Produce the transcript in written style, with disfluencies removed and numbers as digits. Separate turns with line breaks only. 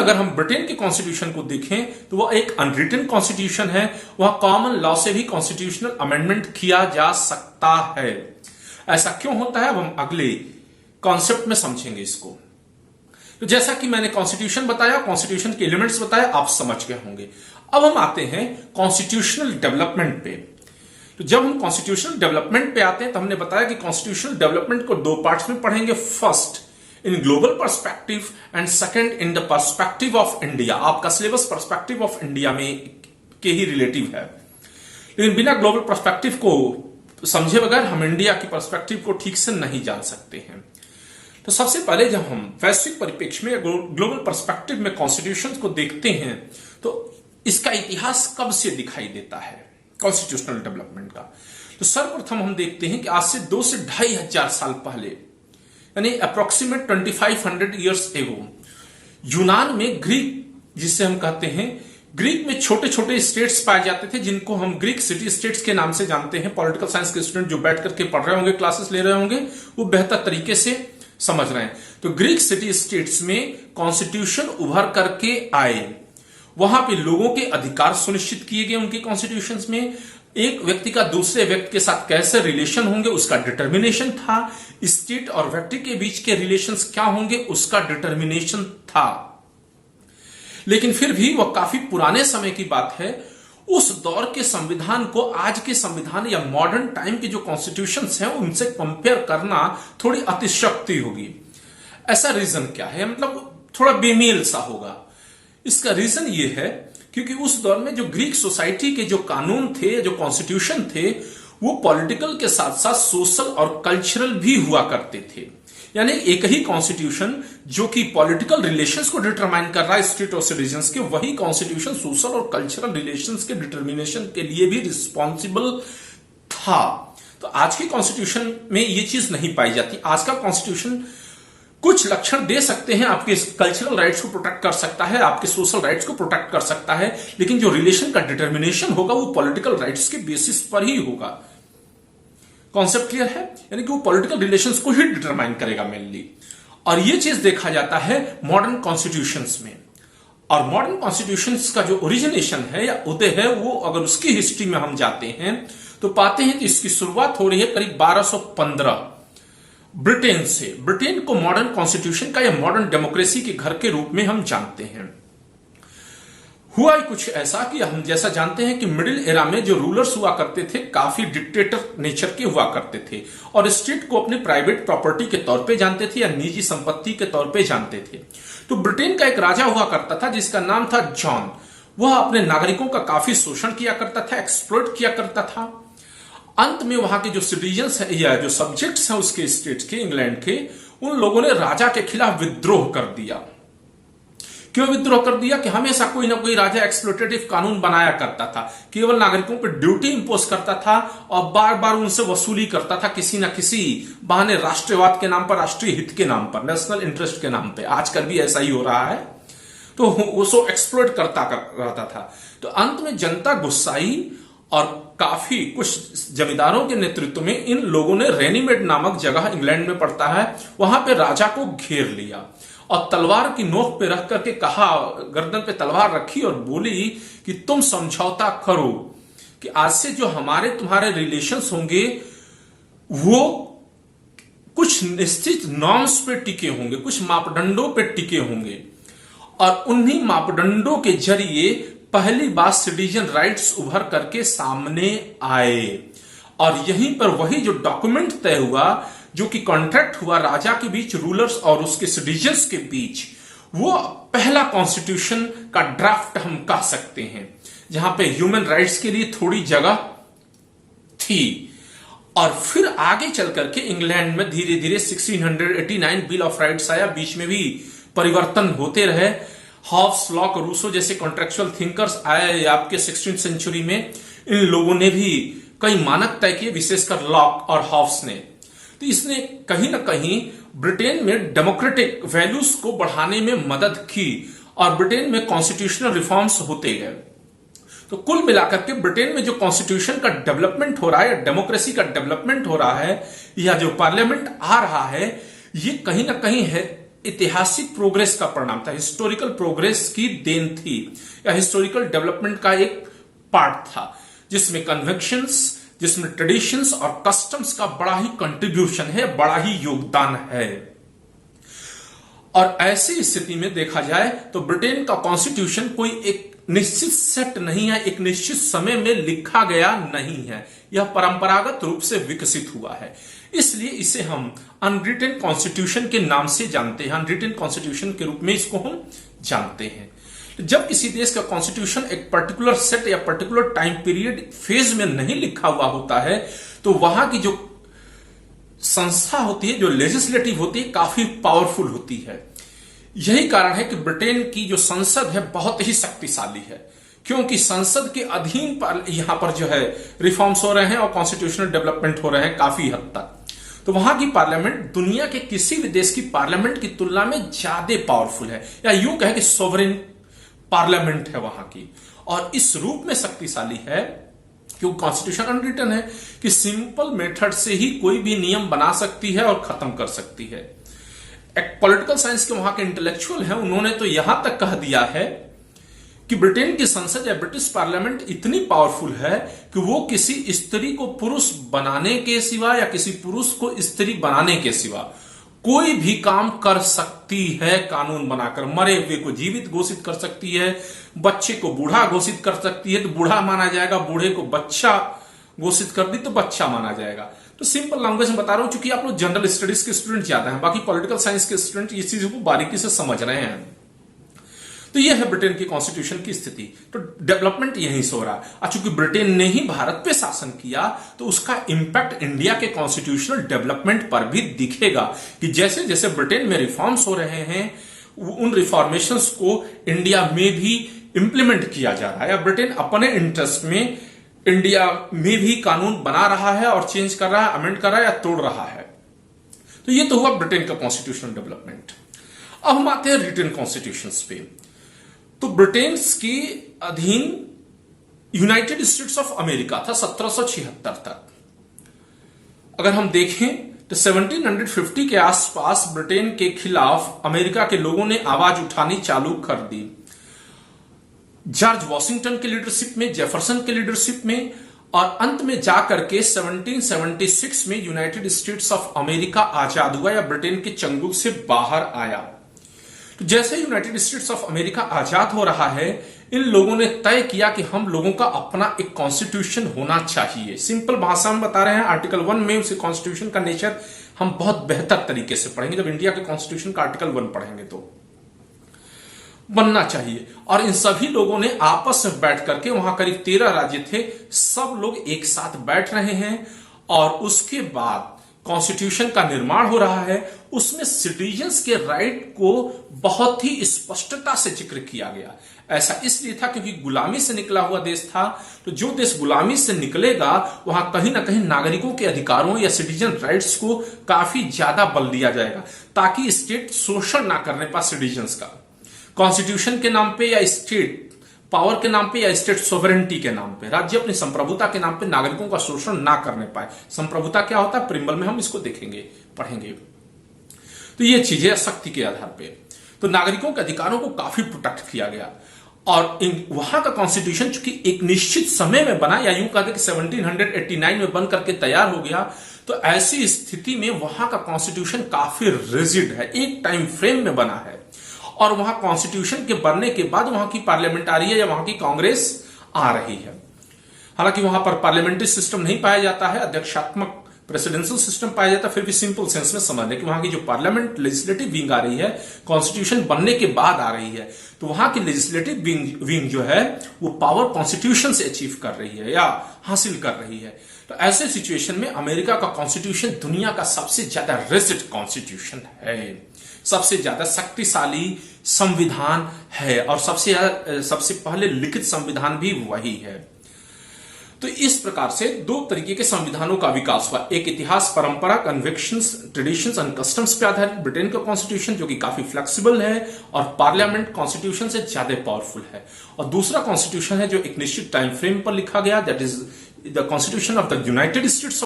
अगर हम ब्रिटेन के कॉन्स्टिट्यूशन को देखें तो वह एक अनरिटन कॉन्स्टिट्यूशन है, वह कॉमन लॉ से भी कॉन्स्टिट्यूशनल अमेंडमेंट किया जा सकता है। ऐसा क्यों होता है अब हम अगले कॉन्सेप्ट में समझेंगे इसको। तो जैसा कि मैंने कॉन्स्टिट्यूशन बताया, कॉन्स्टिट्यूशन के एलिमेंट्स बताया, आप समझ गए होंगे। अब हम आते हैं कॉन्स्टिट्यूशनल डेवलपमेंट पे। तो जब हम कॉन्स्टिट्यूशनल डेवलपमेंट पे आते हैं तो हमने बताया कि कॉन्स्टिट्यूशनल डेवलपमेंट को दो पार्ट्स में पढ़ेंगे, first in global perspective and second in the perspective of India. आपका सिलेबस पर्सपेक्टिव ऑफ इंडिया में के ही रिलेटिव है, लेकिन बिना ग्लोबल पर्सपेक्टिव को समझे बगैर हम इंडिया की पर्सपेक्टिव को ठीक से नहीं जान सकते हैं। तो सबसे पहले जब हम वैश्विक परिप्रेक्ष्य में ग्लोबल पर्सपेक्टिव में कॉन्स्टिट्यूशन को देखते हैं तो इसका इतिहास कब से दिखाई देता है कॉन्स्टिट्यूशनल डेवलपमेंट का। तो सर्वप्रथम हम देखते हैं कि आज से 2 से 2500 साल पहले, यानी अप्रोक्सीमेट 2500 ईयर्स एगो, यूनान में ग्रीक, जिसे हम कहते हैं, ग्रीक में छोटे छोटे स्टेट्स पाए जाते थे जिनको हम ग्रीक सिटी स्टेट्स के नाम से जानते हैं। पॉलिटिकल साइंस के स्टूडेंट जो बैठ करके पढ़ रहे होंगे, क्लासेस ले रहे होंगे, वो बेहतर तरीके से समझ रहे हैं। तो ग्रीक सिटी स्टेट्स में कॉन्स्टिट्यूशन उभर करके आए, वहां पे लोगों के अधिकार सुनिश्चित किए गए उनके कॉन्स्टिट्यूशंस में। एक व्यक्ति का दूसरे व्यक्ति के साथ कैसे रिलेशन होंगे उसका डिटर्मिनेशन था। स्टेट और व्यक्ति के बीच के रिलेशंस क्या होंगे उसका डिटर्मिनेशन था। लेकिन फिर भी वह काफी पुराने समय की बात है। उस दौर के संविधान को आज के संविधान या मॉडर्न टाइम के जो कॉन्स्टिट्यूशंस हैं उनसे कंपेयर करना थोड़ी अतिशयोक्ति होगी। ऐसा रीजन क्या है, मतलब थोड़ा बेमेल सा होगा। इसका रीजन ये है क्योंकि उस दौर में जो ग्रीक सोसाइटी के जो कानून थे, जो कॉन्स्टिट्यूशन थे, वो पॉलिटिकल के साथ साथ सोशल और कल्चरल भी हुआ करते थे। यानी एक ही कॉन्स्टिट्यूशन जो कि पॉलिटिकल रिलेशंस को डिटरमाइन कर रहा है स्टेट और सिटीजन्स के, वही कॉन्स्टिट्यूशन सोशल और कल्चरल रिलेशंस के डिटर्मिनेशन के लिए भी रिस्पॉन्सिबल था। तो आज के कॉन्स्टिट्यूशन में ये चीज नहीं पाई जाती। आज का कॉन्स्टिट्यूशन कुछ लक्षण दे सकते हैं, आपके कल्चरल राइट्स को प्रोटेक्ट कर सकता है, आपके सोशल राइट्स को प्रोटेक्ट कर सकता है, लेकिन जो रिलेशन का डिटर्मिनेशन होगा वो पॉलिटिकल राइट्स के बेसिस पर ही होगा। कॉन्सेप्ट क्लियर है? यानी कि वो पॉलिटिकल रिलेशंस को ही डिटरमाइन करेगा मेनली। और ये चीज देखा जाता है मॉडर्न कॉन्स्टिट्यूशंस में। और मॉडर्न कॉन्स्टिट्यूशंस का जो ओरिजिनेशन है या उदय है, वो अगर उसकी हिस्ट्री में हम जाते हैं तो पाते हैं कि इसकी शुरुआत हो रही है करीब 1215 ब्रिटेन से। ब्रिटेन को मॉडर्न कॉन्स्टिट्यूशन का या मॉडर्न डेमोक्रेसी के घर के रूप में हम जानते हैं। हुआ कुछ ऐसा कि हम जैसा जानते हैं कि मिडिल एरा में जो रूलर्स हुआ करते थे काफी डिक्टेटर नेचर के हुआ करते थे और स्टेट को अपने प्राइवेट प्रॉपर्टी के तौर पे जानते थे या निजी संपत्ति के तौर पे जानते थे। तो ब्रिटेन का एक राजा हुआ करता था जिसका नाम था जॉन। वह अपने नागरिकों का काफी शोषण किया करता था, एक्सप्लॉइट किया करता था। अंत में वहां के जो सिटीजन्स है या जो सब्जेक्ट्स हैं उसके स्टेट के, इंग्लैंड के, उन लोगों ने राजा के खिलाफ विद्रोह कर दिया। क्यों विद्रोह कर दिया? कि हमेशा कोई ना कोई राजा एक्सप्लोटेटिव कानून बनाया करता था, केवल नागरिकों पर ड्यूटी इंपोज करता था और बार बार उनसे वसूली करता था किसी ना किसी बहाने, राष्ट्रवाद के नाम पर, राष्ट्रीय हित के नाम पर, नेशनल इंटरेस्ट के नाम पर। आजकल भी ऐसा ही हो रहा है। तो उसको एक्सप्लोइट करता रहता था। तो अंत में जनता गुस्साई और काफी कुछ जमींदारों के नेतृत्व में इन लोगों ने रेनीमेड नामक जगह इंग्लैंड में पड़ता है, वहां पे राजा को घेर लिया और तलवार की नोक पे रख करके कहा, गर्दन पे तलवार रखी और बोली कि तुम समझौता करो कि आज से जो हमारे तुम्हारे रिलेशंस होंगे वो कुछ निश्चित नॉर्म्स पे टिके होंगे, कुछ मापदंडों पे टिके होंगे और उन्हीं मापदंडों के जरिए पहली बार सिटीजन राइट्स उभर करके सामने आए। और यहीं पर वही जो डॉक्यूमेंट तय हुआ, जो कि कॉन्ट्रैक्ट हुआ राजा के बीच, रूलर्स और उसके सिटीजन्स के बीच, वो पहला कॉन्स्टिट्यूशन का ड्राफ्ट हम कह सकते हैं, जहां पे ह्यूमन राइट्स के लिए थोड़ी जगह थी। और फिर आगे चल करके इंग्लैंड में धीरे धीरे 1689 बिल ऑफ राइट्स आया। बीच में भी परिवर्तन होते रहे। हॉब्स, लॉक, रूसो जैसे कॉन्ट्रेक्चुअल थिंकर्स आए आपके 16वीं सेंचुरी में। इन लोगों ने भी कई मानक तय किए, विशेषकर लॉक और हॉब्स ने। तो इसने कहीं ना कहीं ब्रिटेन में डेमोक्रेटिक वैल्यूज को बढ़ाने में मदद की और ब्रिटेन में कॉन्स्टिट्यूशनल रिफॉर्म्स होते गए। तो कुल मिलाकर के ब्रिटेन में जो कॉन्स्टिट्यूशन का डेवलपमेंट हो रहा है, डेमोक्रेसी का डेवलपमेंट हो रहा है, या जो पार्लियामेंट आ रहा है, ये कहीं ना कहीं है ऐतिहासिक प्रोग्रेस का परिणाम था, हिस्टोरिकल प्रोग्रेस की देन थी, या हिस्टोरिकल डेवलपमेंट का एक पार्ट था, जिसमें कन्वेक्शंस, जिसमें ट्रेडिशंस और कस्टम्स का बड़ा ही कंट्रीब्यूशन है, बड़ा ही योगदान है। और ऐसी स्थिति में देखा जाए तो ब्रिटेन का कॉन्स्टिट्यूशन कोई एक निश्चित सेट नहीं है, एक निश्चित समय में लिखा गया नहीं है, यह परंपरागत रूप से विकसित हुआ है। इसलिए इसे हम अनरिटन कॉन्स्टिट्यूशन के नाम से जानते हैं, अनरिटन कॉन्स्टिट्यूशन के रूप में इसको हम जानते हैं। जब किसी देश का कॉन्स्टिट्यूशन एक पर्टिकुलर सेट या पर्टिकुलर टाइम पीरियड फेज में नहीं लिखा हुआ होता है, तो वहां की जो संस्था होती है, जो लेजिस्लेटिव होती है, काफी पावरफुल होती है। यही कारण है कि ब्रिटेन की जो संसद है बहुत ही शक्तिशाली है, क्योंकि संसद के अधीन यहां पर जो है रिफॉर्म्स हो रहे हैं और कॉन्स्टिट्यूशनल डेवलपमेंट हो रहे हैं काफी हद तक। तो वहां की पार्लियामेंट दुनिया के किसी भी देश की पार्लियामेंट की तुलना में ज्यादा पावरफुल है, या यूं कहे कि सोवरेन पार्लियामेंट है वहां की, और इस रूप में शक्तिशाली है क्योंकि कॉन्स्टिट्यूशन अनरिटन है कि सिंपल मेथड से ही कोई भी नियम बना सकती है और खत्म कर सकती है। एक पॉलिटिकल साइंस के वहां के इंटेलेक्चुअल हैं, उन्होंने तो यहां तक कह दिया है कि ब्रिटेन की संसद या ब्रिटिश पार्लियामेंट इतनी पावरफुल है कि वो किसी स्त्री को पुरुष बनाने के सिवा या किसी पुरुष को स्त्री बनाने के सिवा कोई भी काम कर सकती है कानून बनाकर। मरे हुए को जीवित घोषित कर सकती है, बच्चे को बूढ़ा घोषित कर सकती है तो बूढ़ा माना जाएगा, बूढ़े को बच्चा घोषित कर दी तो बच्चा माना जाएगा। तो सिंपल लैंग्वेज में बता रहा हूं, क्योंकि आप लोग जनरल स्टडीज के स्टूडेंट ज्यादा हैं, बाकी पॉलिटिकल साइंस के स्टूडेंट इस चीज को बारीकी से समझ रहे हैं। तो यह है ब्रिटेन की कॉन्स्टिट्यूशन की स्थिति। तो डेवलपमेंट यहीं से हो रहा है। चूंकि ब्रिटेन ने ही भारत पे शासन किया तो उसका इंपैक्ट इंडिया के कॉन्स्टिट्यूशनल डेवलपमेंट पर भी दिखेगा कि जैसे जैसे ब्रिटेन में रिफॉर्म्स हो रहे हैं, उन रिफॉर्मेशंस को इंडिया में भी इंप्लीमेंट किया जा रहा है, या ब्रिटेन अपने इंटरेस्ट में इंडिया में भी कानून बना रहा है और चेंज कर रहा है, अमेंड कर रहा है या तोड़ रहा है। तो ये तो हुआ ब्रिटेन का कॉन्स्टिट्यूशनल डेवलपमेंट। अब हम आते हैं रिटन कॉन्स्टिट्यूशंस पे। तो ब्रिटेन के अधीन यूनाइटेड स्टेट्स ऑफ अमेरिका था 1776 तक। अगर हम देखें तो 1750 के आसपास ब्रिटेन के खिलाफ अमेरिका के लोगों ने आवाज उठानी चालू कर दी। जॉर्ज वॉशिंगटन के लीडरशिप में, जेफरसन के लीडरशिप में, और अंत में जाकर के 1776 में यूनाइटेड स्टेट्स ऑफ अमेरिका आजाद हुआ या ब्रिटेन के चंगुल से बाहर आया। तो जैसे यूनाइटेड स्टेट्स ऑफ अमेरिका आजाद हो रहा है, इन लोगों ने तय किया कि हम लोगों का अपना एक कॉन्स्टिट्यूशन होना चाहिए। सिंपल भाषा में बता रहे हैं, आर्टिकल 1 में उसे कॉन्स्टिट्यूशन का नेचर हम बहुत बेहतर तरीके से पढ़ेंगे जब इंडिया के कॉन्स्टिट्यूशन का आर्टिकल 1 पढ़ेंगे तो बनना चाहिए। और इन सभी लोगों ने आपस में बैठ करके, वहां करीब 13 राज्य थे, सब लोग एक साथ बैठ रहे हैं और उसके बाद कॉन्स्टिट्यूशन का निर्माण हो रहा है। उसमें सिटीजन्स के राइट को बहुत ही स्पष्टता से जिक्र किया गया। ऐसा इसलिए था क्योंकि गुलामी से निकला हुआ देश था, तो जो देश गुलामी से निकलेगा वहां कहीं ना कहीं नागरिकों के अधिकारों या सिटीजन राइट्स को काफी ज्यादा बल दिया जाएगा, ताकि स्टेट शोषण ना करने पाए सिटीजन्स का, कॉन्स्टिट्यूशन के नाम पे या स्टेट पावर के नाम पे या स्टेट सोवरेनिटी के नाम पे, राज्य अपनी संप्रभुता के नाम पे नागरिकों का शोषण ना करने पाए। संप्रभुता क्या होता है, प्रिम्बल में हम इसको देखेंगे, पढ़ेंगे। तो ये चीजें शक्ति के आधार पे, तो नागरिकों के अधिकारों को काफी प्रोटेक्ट किया गया। और वहां का कॉन्स्टिट्यूशन चूंकि एक निश्चित समय में बना, या यूं कहते कि 1789 में बन करके तैयार हो गया, तो ऐसी स्थिति में वहां का कॉन्स्टिट्यूशन काफी रिजिड है, एक टाइम फ्रेम में बना है। और वहां कॉन्स्टिट्यूशन के बनने के बाद वहां की पार्लियामेंटारी या वहां की कांग्रेस आ रही है। हालांकि वहां पर पार्लियामेंट्री सिस्टम नहीं पाया जाता है, अध्यक्षात्मक प्रेसिडेंशियल सिस्टम पाया जाता है, फिर भी सिंपल सेंस में समझ लें कि वहां की जो पार्लियामेंट लेजिस्लेटिव विंग आ रही है, कॉन्स्टिट्यूशन बनने के बाद आ रही है, तो वहां की लेजिस्लेटिव विंग जो है वो पावर कॉन्स्टिट्यूशन से अचीव कर रही है या हासिल कर रही है। तो ऐसे सिचुएशन में अमेरिका का कॉन्स्टिट्यूशन दुनिया का सबसे ज्यादा रिजिड कॉन्स्टिट्यूशन है, सबसे ज्यादा शक्तिशाली संविधान है, और सबसे पहले लिखित संविधान भी वही है। तो इस प्रकार से दो तरीके के संविधानों का विकास हुआ, एक इतिहास, परंपरा, कन्विक्शंस, ट्रेडिशंस एंड कस्टम्स पे आधारित ब्रिटेन का कॉन्स्टिट्यूशन जो कि काफी फ्लेक्सिबल है और पार्लियामेंट कॉन्स्टिट्यूशन से ज्यादा पावरफुल है, और दूसरा कॉन्स्टिट्यूशन है जो एक निश्चित टाइम फ्रेम पर लिखा गया, that is the constitution of the United states